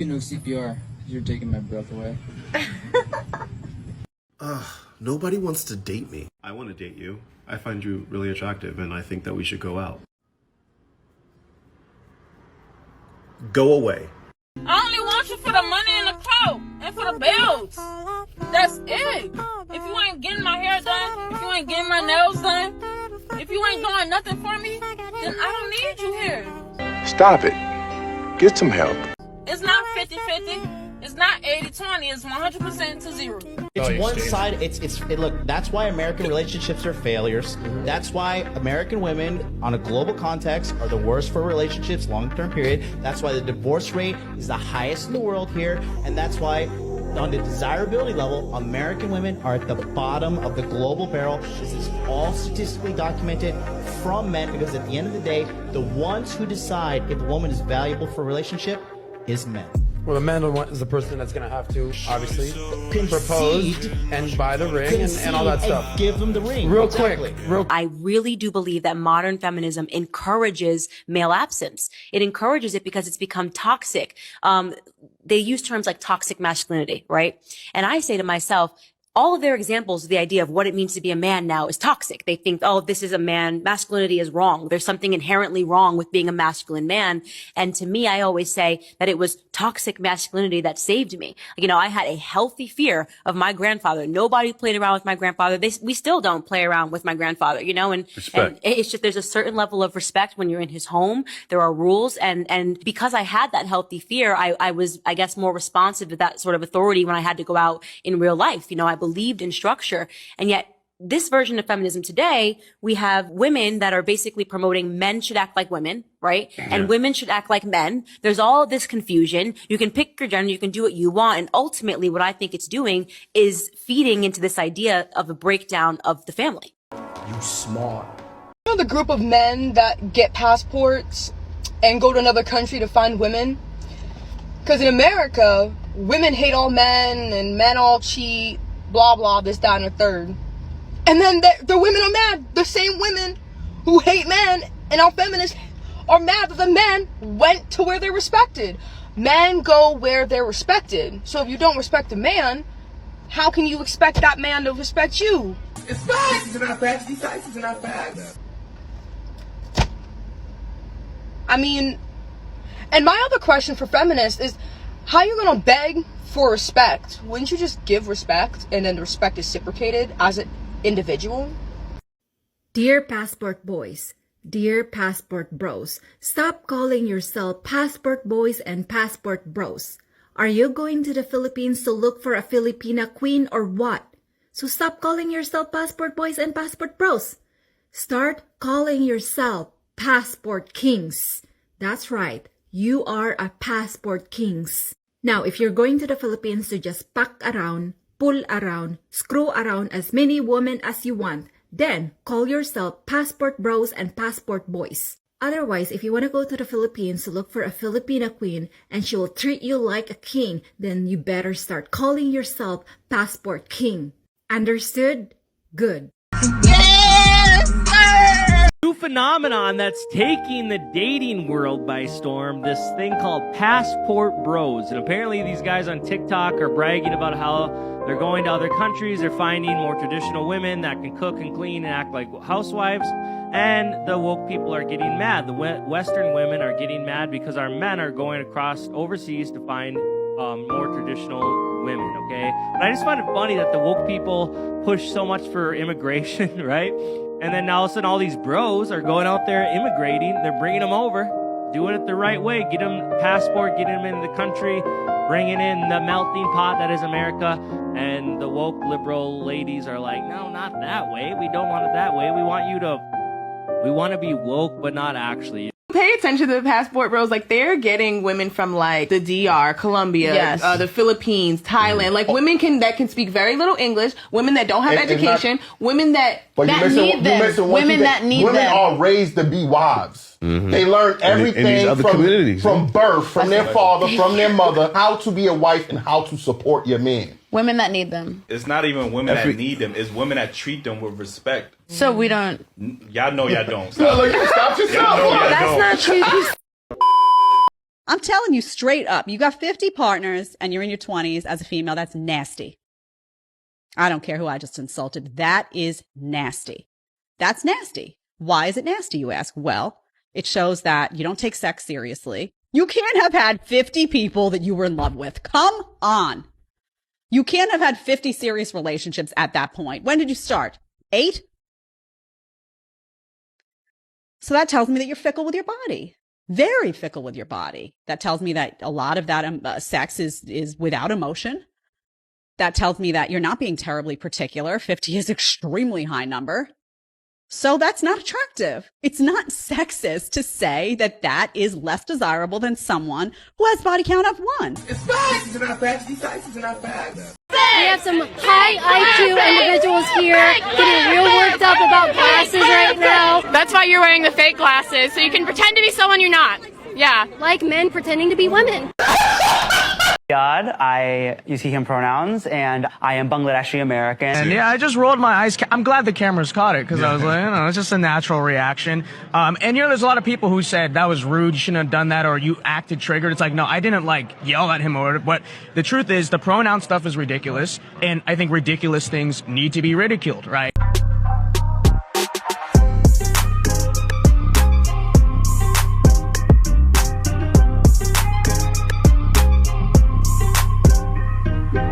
no CPR. You're taking my breath away. Nobody wants to date me. I want to date you. I find you really attractive, and I think that we should go out. Go away. I only want you for the money and the clothes and for the bills. That's it. If you ain't getting my hair done, if you ain't getting my nails done, if you ain't doing nothing for me, then I don't need you here. Stop it. Get some help. It's not 50-50. It's not 80-20. It's 100% to 0. It's one side. Look, that's why American relationships are failures. That's why American women, on a global context, are the worst for relationships, long-term period. That's why the divorce rate is the highest in the world here, and that's why, on the desirability level, American women are at the bottom of the global barrel. This is all statistically documented from men, because at the end of the day, the ones who decide if a woman is valuable for a relationship is men. Well, the man is the person that's going to have to, obviously, Concede, propose and buy the ring and all that stuff. And give them the ring. Real exactly. quick. I really do believe that modern feminism encourages male absence. It encourages it because it's become toxic. They use terms like toxic masculinity, right? And I say to myself, all of their examples of the idea of what it means to be a man now is toxic. They think, oh, this is a man. Masculinity is wrong. There's something inherently wrong with being a masculine man. And to me, I always say that it was toxic masculinity that saved me. You know, I had a healthy fear of my grandfather. Nobody played around with my grandfather. We still don't play around with my grandfather, you know, and it's just, there's a certain level of respect when you're in his home. There are rules. And because I had that healthy fear, I was, I guess, more responsive to that sort of authority when I had to go out in real life. You know, I believed in structure. And yet this version of feminism today, we have women that are basically promoting men should act like women, right? Mm-hmm. And women should act like men. There's all this confusion. You can pick your gender, you can do what you want. And ultimately what I think it's doing is feeding into this idea of a breakdown of the family. You smart. You know the group of men that get passports and go to another country to find women? Because in America, women hate all men and men all cheat, blah, blah, this, that, and a third. And then the women are mad. The same women who hate men and are feminists are mad that the men went to where they're respected. Men go where they're respected. So if you don't respect a man, how can you expect that man to respect you? It's facts. It's not facts. These facts are not facts. I mean, and my other question for feminists is, how are you going to beg for respect? Wouldn't you just give respect and then the respect is reciprocated as an individual? Dear passport boys, dear passport bros, stop calling yourself passport boys and passport bros. Are you going to the Philippines to look for a Filipina queen or what? So stop calling yourself passport boys and passport bros. Start calling yourself passport kings. That's right. You are a passport kings. Now, if you're going to the Philippines to just pack around, pull around, screw around as many women as you want, then call yourself passport bros and passport boys. Otherwise, if you want to go to the Philippines to look for a Filipina queen and she will treat you like a king, then you better start calling yourself passport king. Understood? Good. Yes, sir! New phenomenon that's taking the dating world by storm, this thing called passport bros. And apparently these guys on TikTok are bragging about how they're going to other countries, they're finding more traditional women that can cook and clean and act like housewives. And the woke people are getting mad. The Western women are getting mad because our men are going across overseas to find more traditional women, okay? But I just find it funny that the woke people push so much for immigration, right? And then all of a sudden all these bros are going out there immigrating. They're bringing them over, doing it the right way. Get them passport, get them into the country, bringing in the melting pot that is America. And the woke liberal ladies are like, no, not that way. We don't want it that way. We want to be woke, but not actually. Pay attention to the passport bros. Like, they're getting women from like the DR, Colombia, Yes. The Philippines, Thailand. Like women that can speak very little English, women that don't have education, women that Women are raised to be wives. Mm-hmm. They learn everything from birth, from their father, from their mother, how to be a wife and how to support your man. Women that need them. It's not even women that need them. It's women that treat them with respect. So we don't. Y'all know y'all don't. Stop, Stop yourself. That's not true. I'm telling you straight up, you got 50 partners and you're in your 20s as a female. That's nasty. I don't care who I just insulted. That is nasty. That's nasty. Why is it nasty, you ask? Well, it shows that you don't take sex seriously. You can't have had 50 people that you were in love with. Come on. You can't have had 50 serious relationships at that point. When did you start? 8? So that tells me that you're fickle with your body. Very fickle with your body. That tells me that a lot of that sex is without emotion. That tells me that you're not being terribly particular. 50 is an extremely high number. So that's not attractive. It's not sexist to say that that is less desirable than someone who has body count of 1. It's facts. It's not facts. These facts are not facts. We have some high IQ individuals here getting real worked up about glasses right now. That's why you're wearing the fake glasses, so you can pretend to be someone you're not. Yeah. Like men pretending to be women. God, I use he, him pronouns, and I am Bangladeshi American. And yeah, I just rolled my eyes. I'm glad the cameras caught it because I was like, it's just a natural reaction. And there's a lot of people who said that was rude, you shouldn't have done that, or you acted triggered. It's like, no, I didn't yell at him or whatever. But the truth is, the pronoun stuff is ridiculous, and I think ridiculous things need to be ridiculed, right?